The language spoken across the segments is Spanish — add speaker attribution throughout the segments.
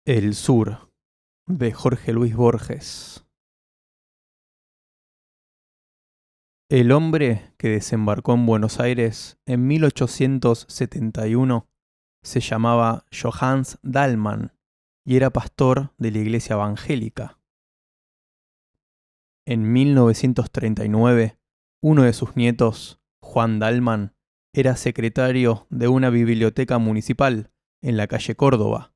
Speaker 1: El Sur, de Jorge Luis Borges. El hombre que desembarcó en Buenos Aires en 1871 se llamaba Johannes Dallmann y era pastor de la iglesia evangélica. En 1939, uno de sus nietos, Juan Dallmann, era secretario de una biblioteca municipal en la calle Córdoba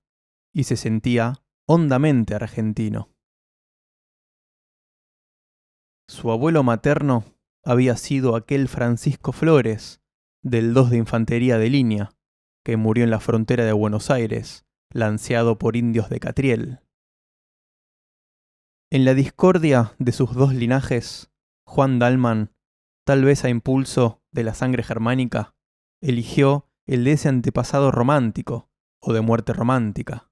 Speaker 1: y se sentía hondamente argentino. Su abuelo materno había sido aquel Francisco Flores, del 2 de Infantería de Línea, que murió en la frontera de Buenos Aires, lanceado por indios de Catriel. En la discordia de sus dos linajes, Juan Dallmann, tal vez a impulso de la sangre germánica, eligió el de ese antepasado romántico, o de muerte romántica.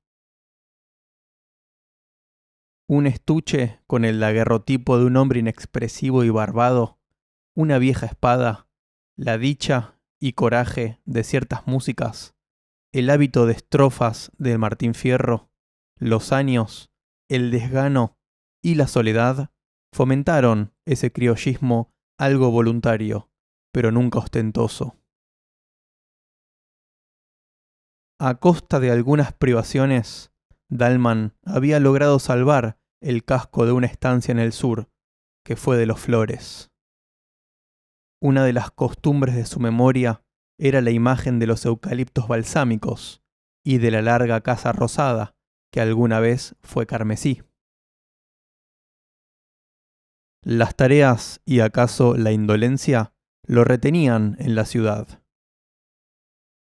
Speaker 1: Un estuche con el daguerrotipo de un hombre inexpresivo y barbado, una vieja espada, la dicha y coraje de ciertas músicas, el hábito de estrofas de Martín Fierro, los años, el desgano y la soledad fomentaron ese criollismo algo voluntario, pero nunca ostentoso. A costa de algunas privaciones, Dallmann había logrado salvar el casco de una estancia en el sur, que fue de los Flores. Una de las costumbres de su memoria era la imagen de los eucaliptos balsámicos y de la larga casa rosada, que alguna vez fue carmesí. Las tareas y acaso la indolencia lo retenían en la ciudad.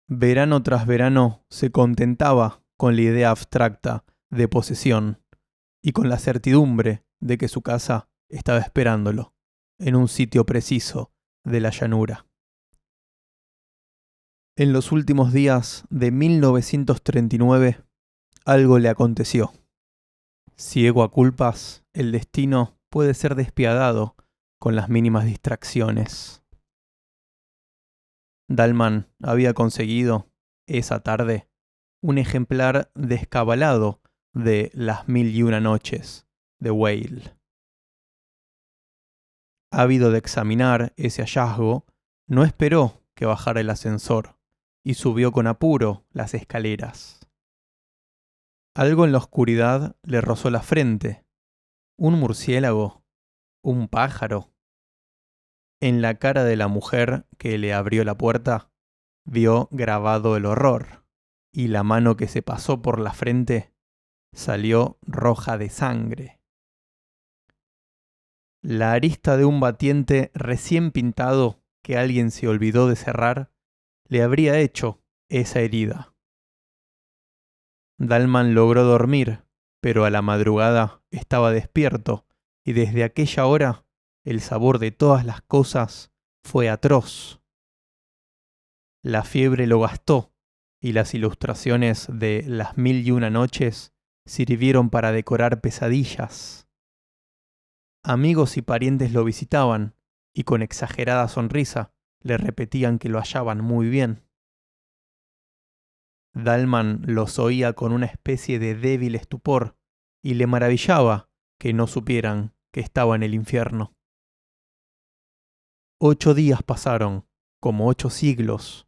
Speaker 1: Verano tras verano se contentaba con la idea abstracta de posesión y con la certidumbre de que su casa estaba esperándolo en un sitio preciso de la llanura. En los últimos días de 1939, algo le aconteció. Ciego a culpas, el destino puede ser despiadado con las mínimas distracciones. Dallmann había conseguido, esa tarde, un ejemplar descabalado de Las Mil y Una Noches, de Weil. Ávido de examinar ese hallazgo, no esperó que bajara el ascensor y subió con apuro las escaleras. Algo en la oscuridad le rozó la frente. ¿Un murciélago? ¿Un pájaro? En la cara de la mujer que le abrió la puerta, vio grabado el horror, y la mano que se pasó por la frente salió roja de sangre. La arista de un batiente recién pintado que alguien se olvidó de cerrar le habría hecho esa herida. Dallmann logró dormir, pero a la madrugada estaba despierto y desde aquella hora el sabor de todas las cosas fue atroz. La fiebre lo gastó y las ilustraciones de Las Mil y Una Noches sirvieron para decorar pesadillas. Amigos y parientes lo visitaban y con exagerada sonrisa le repetían que lo hallaban muy bien. Dallmann los oía con una especie de débil estupor y le maravillaba que no supieran que estaba en el infierno. 8 días pasaron, como 8 siglos.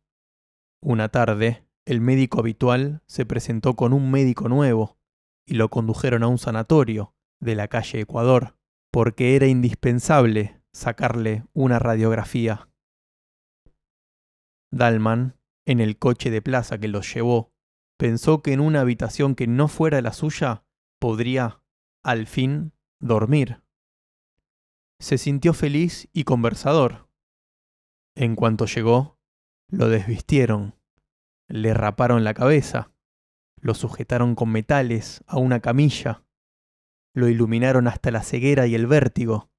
Speaker 1: Una tarde, el médico habitual se presentó con un médico nuevo y lo condujeron a un sanatorio de la calle Ecuador, porque era indispensable sacarle una radiografía. Dallmann, en el coche de plaza que los llevó, pensó que en una habitación que no fuera la suya podría, al fin, dormir. Se sintió feliz y conversador. En cuanto llegó, lo desvistieron, le raparon la cabeza, lo sujetaron con metales a una camilla, lo iluminaron hasta la ceguera y el vértigo,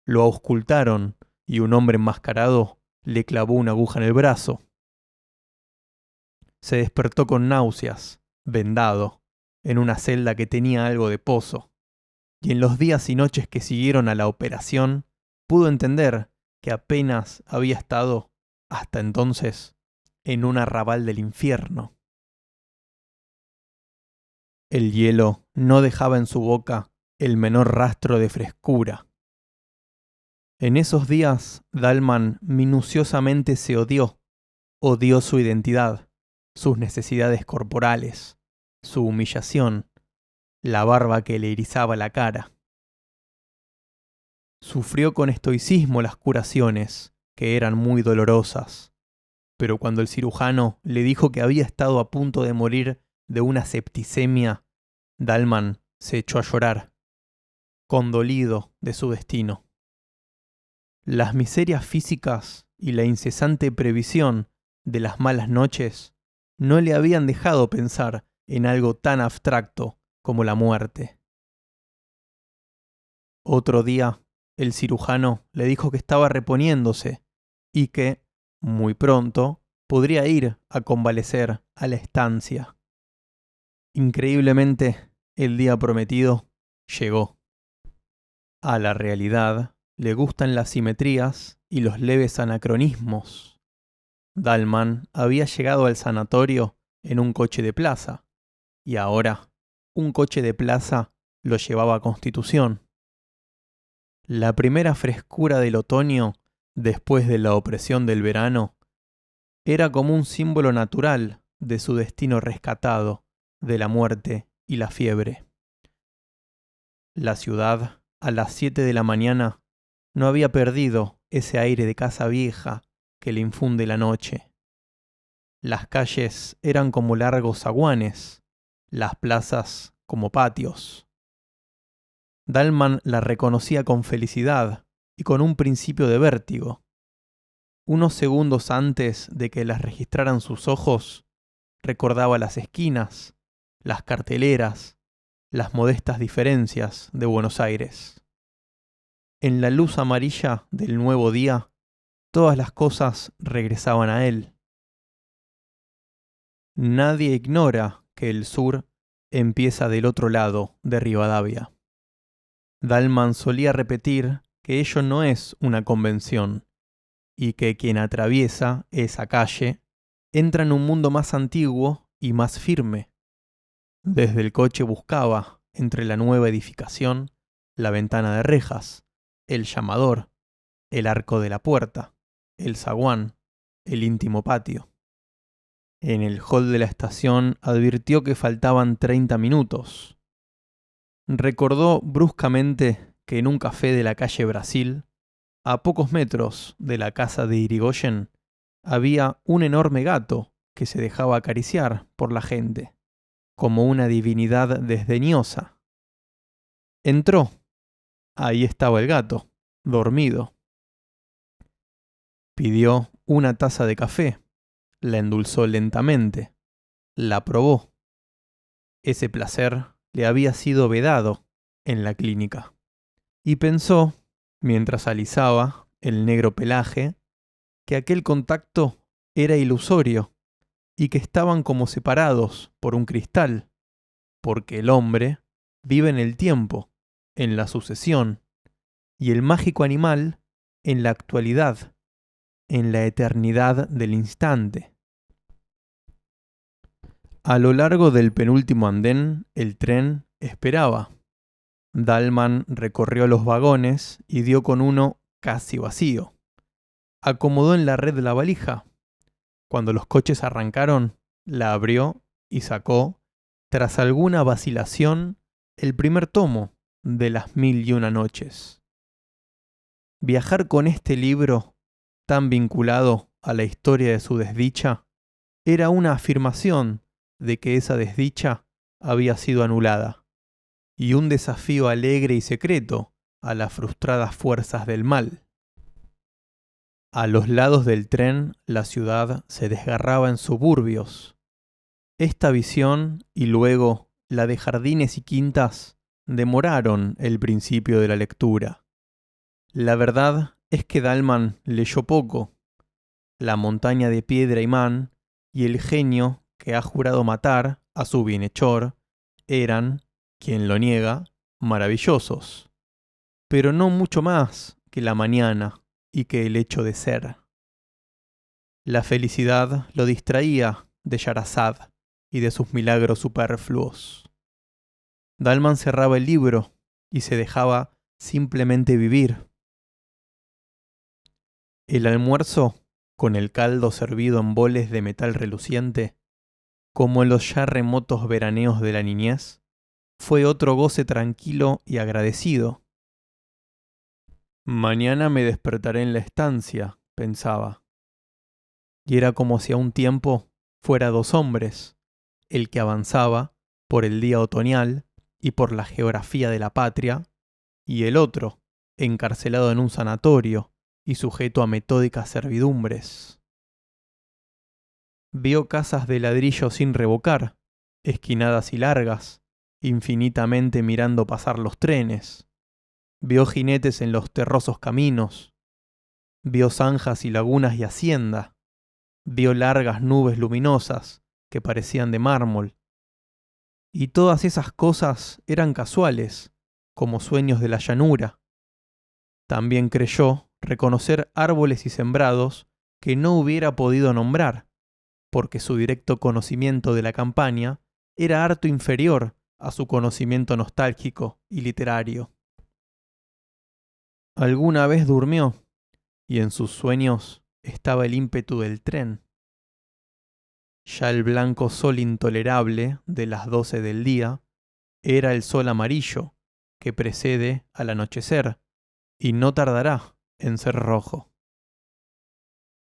Speaker 1: lo auscultaron y un hombre enmascarado le clavó una aguja en el brazo. Se despertó con náuseas, vendado, en una celda que tenía algo de pozo, y en los días y noches que siguieron a la operación pudo entender que apenas había estado, hasta entonces, en un arrabal del infierno. El hielo no dejaba en su boca el menor rastro de frescura. En esos días, Dalman minuciosamente se odió su identidad, sus necesidades corporales, su humillación, la barba que le erizaba la cara. Sufrió con estoicismo las curaciones, que eran muy dolorosas, pero cuando el cirujano le dijo que había estado a punto de morir de una septicemia, Dalman se echó a llorar, condolido de su destino. Las miserias físicas y la incesante previsión de las malas noches no le habían dejado pensar en algo tan abstracto como la muerte. Otro día, el cirujano le dijo que estaba reponiéndose y que, muy pronto, podría ir a convalecer a la estancia. Increíblemente, el día prometido llegó. A la realidad le gustan las simetrías y los leves anacronismos. Dalman había llegado al sanatorio en un coche de plaza, y ahora un coche de plaza lo llevaba a Constitución. La primera frescura del otoño, después de la opresión del verano, era como un símbolo natural de su destino rescatado de la muerte y la fiebre. La ciudad, a las 7 de la mañana, no había perdido ese aire de casa vieja que le infunde la noche. Las calles eran como largos zaguanes, las plazas como patios. Dalman la reconocía con felicidad y con un principio de vértigo. Unos segundos antes de que las registraran sus ojos, recordaba las esquinas, las carteleras, las modestas diferencias de Buenos Aires. En la luz amarilla del nuevo día, todas las cosas regresaban a él. Nadie ignora que el sur empieza del otro lado de Rivadavia. Dalman solía repetir que ello no es una convención y que quien atraviesa esa calle entra en un mundo más antiguo y más firme. Desde el coche buscaba, entre la nueva edificación, la ventana de rejas, el llamador, el arco de la puerta, el zaguán, el íntimo patio. En el hall de la estación advirtió que faltaban 30 minutos. Recordó bruscamente que en un café de la calle Brasil, a pocos metros de la casa de Irigoyen, había un enorme gato que se dejaba acariciar por la gente, como una divinidad desdeñosa. Entró. Ahí estaba el gato, dormido. Pidió una taza de café, la endulzó lentamente, la probó. Ese placer le había sido vedado en la clínica. Y pensó, mientras alisaba el negro pelaje, que aquel contacto era ilusorio y que estaban como separados por un cristal, porque el hombre vive en el tiempo, en la sucesión, y el mágico animal en la actualidad, en la eternidad del instante. A lo largo del penúltimo andén, el tren esperaba. Dalman recorrió los vagones y dio con uno casi vacío. Acomodó en la red la valija. Cuando los coches arrancaron, la abrió y sacó, tras alguna vacilación, el primer tomo de Las 1001 noches. Viajar con este libro, tan vinculado a la historia de su desdicha, era una afirmación de que esa desdicha había sido anulada, y un desafío alegre y secreto a las frustradas fuerzas del mal. A los lados del tren, la ciudad se desgarraba en suburbios. Esta visión y luego la de jardines y quintas demoraron el principio de la lectura. La verdad es que Dalman leyó poco. La montaña de piedra imán y el genio que ha jurado matar a su bienhechor eran, quien lo niega, maravillosos, pero no mucho más que la mañana y que el hecho de ser. La felicidad lo distraía de Yarazad y de sus milagros superfluos. Dalman cerraba el libro y se dejaba simplemente vivir. El almuerzo, con el caldo servido en boles de metal reluciente, como en los ya remotos veraneos de la niñez, fue otro goce tranquilo y agradecido. Mañana me despertaré en la estancia, pensaba. Y era como si a un tiempo fuera dos hombres, el que avanzaba por el día otoñal y por la geografía de la patria, y el otro, encarcelado en un sanatorio y sujeto a metódicas servidumbres. Vio casas de ladrillo sin revocar, esquinadas y largas, infinitamente mirando pasar los trenes. Vio jinetes en los terrosos caminos. Vio zanjas y lagunas y hacienda. Vio largas nubes luminosas que parecían de mármol. Y todas esas cosas eran casuales, como sueños de la llanura. También creyó reconocer árboles y sembrados que no hubiera podido nombrar, porque su directo conocimiento de la campaña era harto inferior a su conocimiento nostálgico y literario. Alguna vez durmió, y en sus sueños estaba el ímpetu del tren. Ya el blanco sol intolerable de las 12 del día era el sol amarillo que precede al anochecer y no tardará en ser rojo.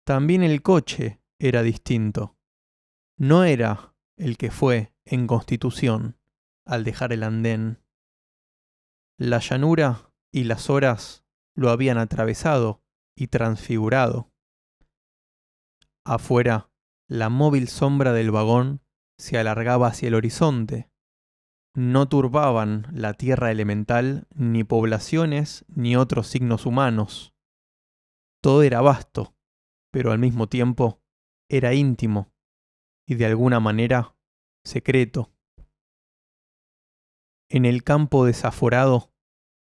Speaker 1: También el coche era distinto. No era el que fue en Constitución al dejar el andén. La llanura y las horas lo habían atravesado y transfigurado. Afuera, la móvil sombra del vagón se alargaba hacia el horizonte. No turbaban la tierra elemental ni poblaciones ni otros signos humanos. Todo era vasto, pero al mismo tiempo era íntimo y de alguna manera secreto. En el campo desaforado,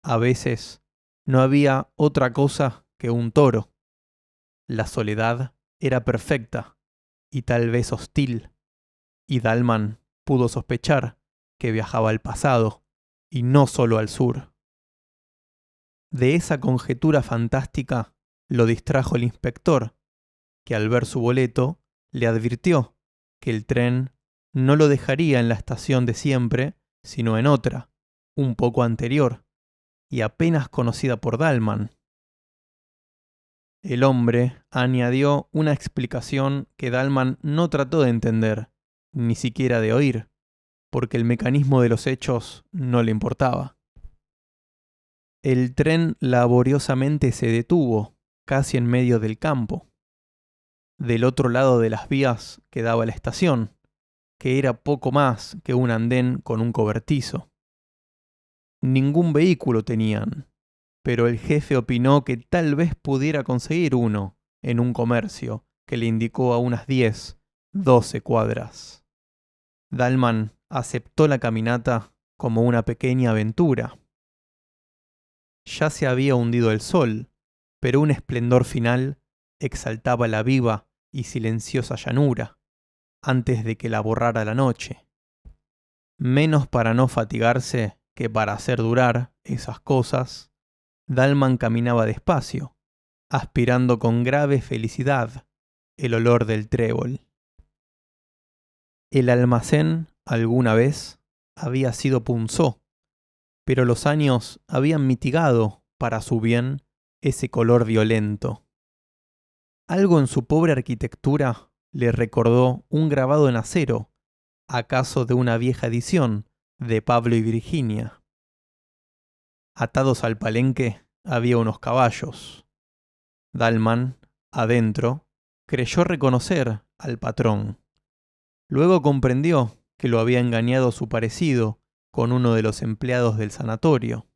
Speaker 1: a veces, no había otra cosa que un toro. La soledad era perfecta y tal vez hostil, y Dalman pudo sospechar que viajaba al pasado y no solo al sur. De esa conjetura fantástica lo distrajo el inspector, que al ver su boleto le advirtió que el tren no lo dejaría en la estación de siempre, sino en otra, un poco anterior, y apenas conocida por Dalman. El hombre añadió una explicación que Dalman no trató de entender, ni siquiera de oír, porque el mecanismo de los hechos no le importaba. El tren laboriosamente se detuvo, casi en medio del campo. Del otro lado de las vías quedaba la estación, que era poco más que un andén con un cobertizo. Ningún vehículo tenían, pero el jefe opinó que tal vez pudiera conseguir uno en un comercio que le indicó a unas 10, 12 cuadras. Dalman aceptó la caminata como una pequeña aventura. Ya se había hundido el sol, pero un esplendor final exaltaba la viva y silenciosa llanura, antes de que la borrara la noche. Menos para no fatigarse que para hacer durar esas cosas, Dalman caminaba despacio, aspirando con grave felicidad el olor del trébol. El almacén, alguna vez, había sido punzó, pero los años habían mitigado, para su bien, ese color violento. Algo en su pobre arquitectura le recordó un grabado en acero, acaso de una vieja edición de Pablo y Virginia. Atados al palenque había unos caballos. Dalman, adentro, creyó reconocer al patrón. Luego comprendió que lo había engañado su parecido con uno de los empleados del sanatorio.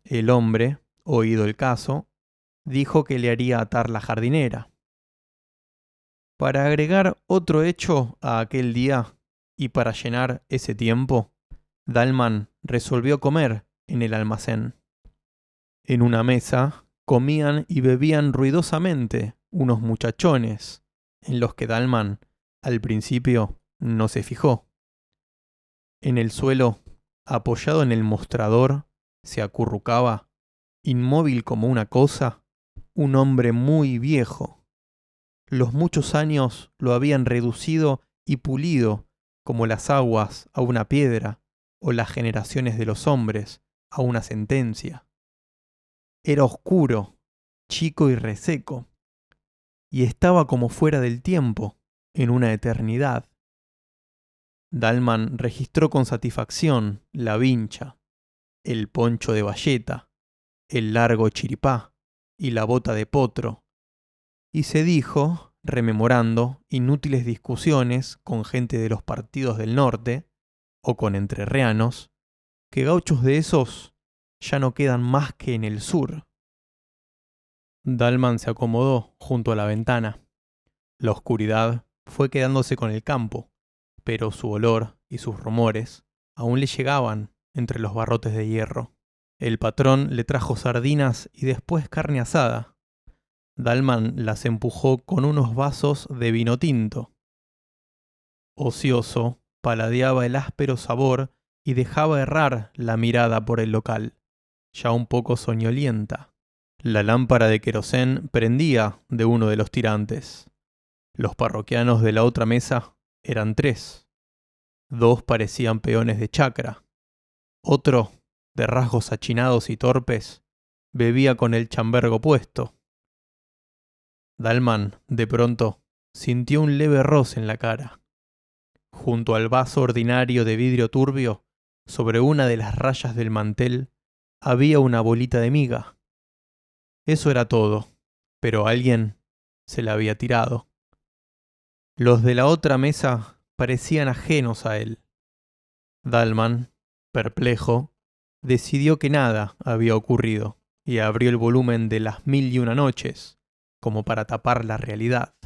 Speaker 1: El hombre, oído el caso, dijo que le haría atar la jardinera. Para agregar otro hecho a aquel día y para llenar ese tiempo, Dalman resolvió comer en el almacén. En una mesa comían y bebían ruidosamente unos muchachones, en los que Dalman al principio no se fijó. En el suelo Apoyado en el mostrador, se acurrucaba, inmóvil como una cosa, un hombre muy viejo. Los muchos años lo habían reducido y pulido como las aguas a una piedra o las generaciones de los hombres a una sentencia. Era oscuro, chico y reseco, y estaba como fuera del tiempo, en una eternidad. Dalman registró con satisfacción la vincha, el poncho de bayeta, el largo chiripá y la bota de potro, y se dijo, rememorando inútiles discusiones con gente de los partidos del norte, o con entrerrianos, que gauchos de esos ya no quedan más que en el sur. Dalman se acomodó junto a la ventana. La oscuridad fue quedándose con el campo, pero su olor y sus rumores aún le llegaban entre los barrotes de hierro. El patrón le trajo sardinas y después carne asada. Dalman las empujó con unos vasos de vino tinto. Ocioso, paladeaba el áspero sabor y dejaba errar la mirada por el local, ya un poco soñolienta. La lámpara de querosén prendía de uno de los tirantes. Los parroquianos de la otra mesa eran 3. 2 parecían peones de chacra. Otro, de rasgos achinados y torpes, bebía con el chambergo puesto. Dalman, de pronto, sintió un leve roce en la cara. Junto al vaso ordinario de vidrio turbio, sobre una de las rayas del mantel, había una bolita de miga. Eso era todo, pero alguien se la había tirado. Los de la otra mesa parecían ajenos a él. Dalman, perplejo, decidió que nada había ocurrido y abrió el volumen de Las 1001 noches, como para tapar la realidad.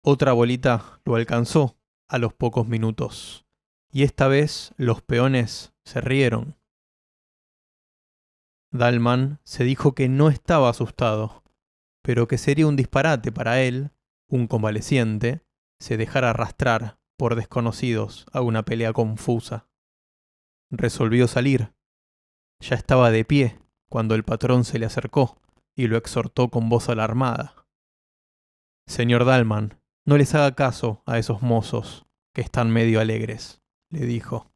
Speaker 1: Otra bolita lo alcanzó a los pocos minutos, y esta vez los peones se rieron. Dalman se dijo que no estaba asustado, pero que sería un disparate para él, un convaleciente, se dejara arrastrar por desconocidos a una pelea confusa. Resolvió salir. Ya estaba de pie cuando el patrón se le acercó y lo exhortó con voz alarmada. «Señor Dalman, no les haga caso a esos mozos, que están medio alegres», le dijo.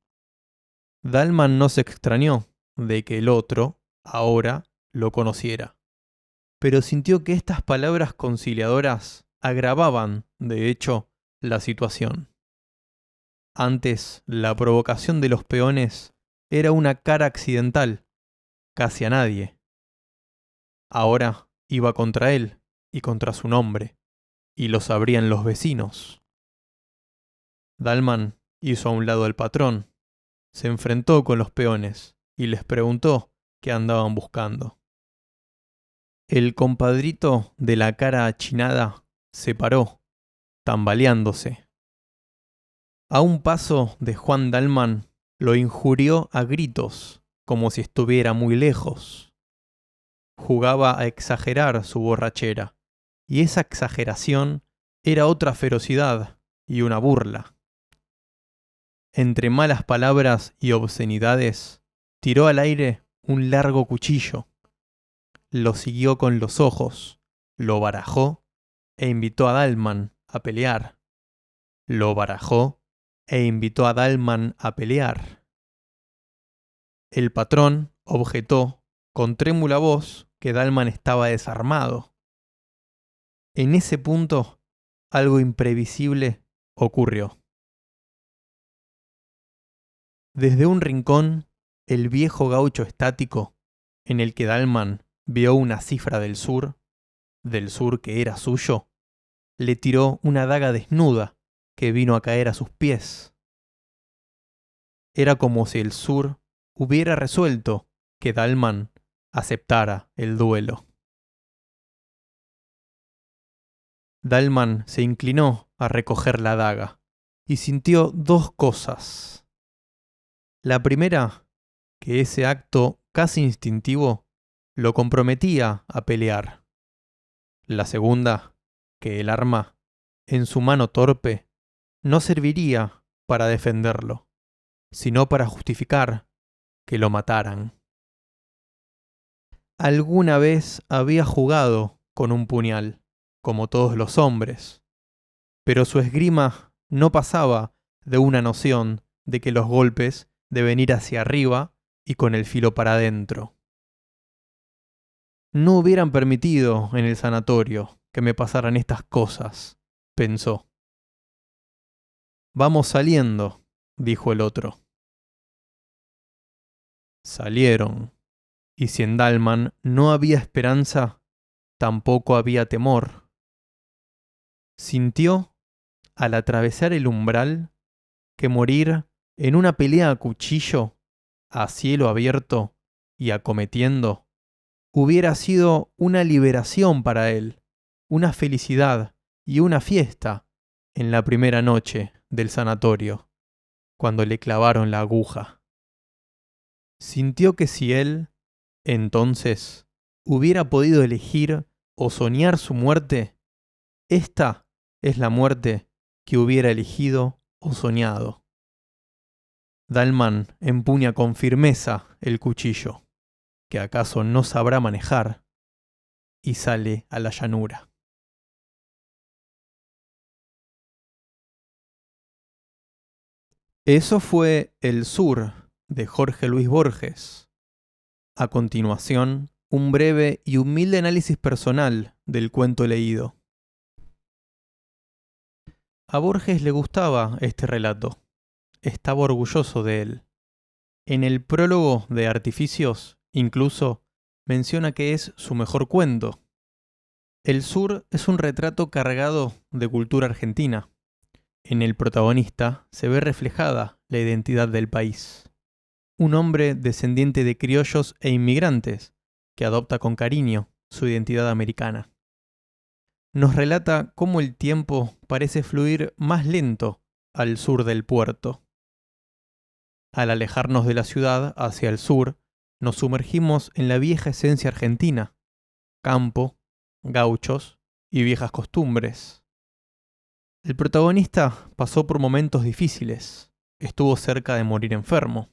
Speaker 1: Dalman no se extrañó de que el otro, ahora, lo conociera, pero sintió que estas palabras conciliadoras agravaban, de hecho, la situación. Antes, la provocación de los peones era una cara accidental, casi a nadie. Ahora iba contra él y contra su nombre, y lo sabrían los vecinos. Dalman hizo a un lado al patrón, se enfrentó con los peones y les preguntó qué andaban buscando. El compadrito de la cara achinada se paró, tambaleándose. A un paso de Juan Dalman lo injurió a gritos, como si estuviera muy lejos. Jugaba a exagerar su borrachera, y esa exageración era otra ferocidad y una burla. Entre malas palabras y obscenidades, tiró al aire un largo cuchillo. Lo siguió con los ojos, lo barajó e invitó a Dalman a pelear. Lo barajó e invitó a Dalman a pelear. El patrón objetó con trémula voz que Dalman estaba desarmado. En ese punto, algo imprevisible ocurrió. Desde un rincón, el viejo gaucho estático, en el que Dalman vio una cifra del sur que era suyo, le tiró una daga desnuda que vino a caer a sus pies. Era como si el sur hubiera resuelto que Dalman aceptara el duelo. Dalman se inclinó a recoger la daga y sintió 2 cosas. La primera, que ese acto casi instintivo lo comprometía a pelear. La segunda, que el arma, en su mano torpe, no serviría para defenderlo. sino para justificar que lo mataran. Alguna vez había jugado con un puñal, como todos los hombres, pero su esgrima no pasaba de una noción de que los golpes deben ir hacia arriba y con el filo para adentro. No hubieran permitido en el sanatorio que me pasaran estas cosas, pensó. Vamos saliendo, dijo el otro. Salieron, y si en Dalman no había esperanza, tampoco había temor. Sintió, al atravesar el umbral, que morir en una pelea a cuchillo, a cielo abierto y acometiendo, hubiera sido una liberación para él, una felicidad y una fiesta en la primera noche del sanatorio, cuando le clavaron la aguja. Sintió que si él, entonces, hubiera podido elegir o soñar su muerte, esta es la muerte que hubiera elegido o soñado. Dalman empuña con firmeza el cuchillo, que acaso no sabrá manejar, y sale a la llanura. Eso fue El Sur, de Jorge Luis Borges. A continuación, un breve y humilde análisis personal del cuento leído. A Borges le gustaba este relato. Estaba orgulloso de él. En el prólogo de Artificios, incluso, menciona que es su mejor cuento. El Sur es un retrato cargado de cultura argentina. En el protagonista se ve reflejada la identidad del país. Un hombre descendiente de criollos e inmigrantes que adopta con cariño su identidad americana. Nos relata cómo el tiempo parece fluir más lento al sur del puerto. Al alejarnos de la ciudad hacia el sur, nos sumergimos en la vieja esencia argentina: campo, gauchos y viejas costumbres. El protagonista pasó por momentos difíciles, estuvo cerca de morir enfermo,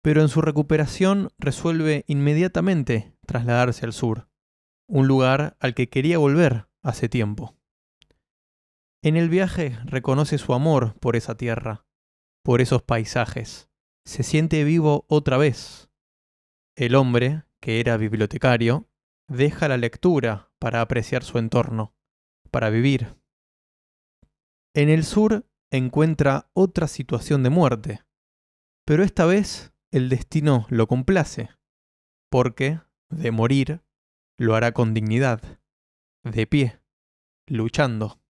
Speaker 1: pero en su recuperación resuelve inmediatamente trasladarse al sur, un lugar al que quería volver hace tiempo. En el viaje reconoce su amor por esa tierra, por esos paisajes. Se siente vivo otra vez. El hombre, que era bibliotecario, deja la lectura para apreciar su entorno, para vivir. En el sur encuentra otra situación de muerte, pero esta vez el destino lo complace, porque, de morir, lo hará con dignidad, de pie, luchando.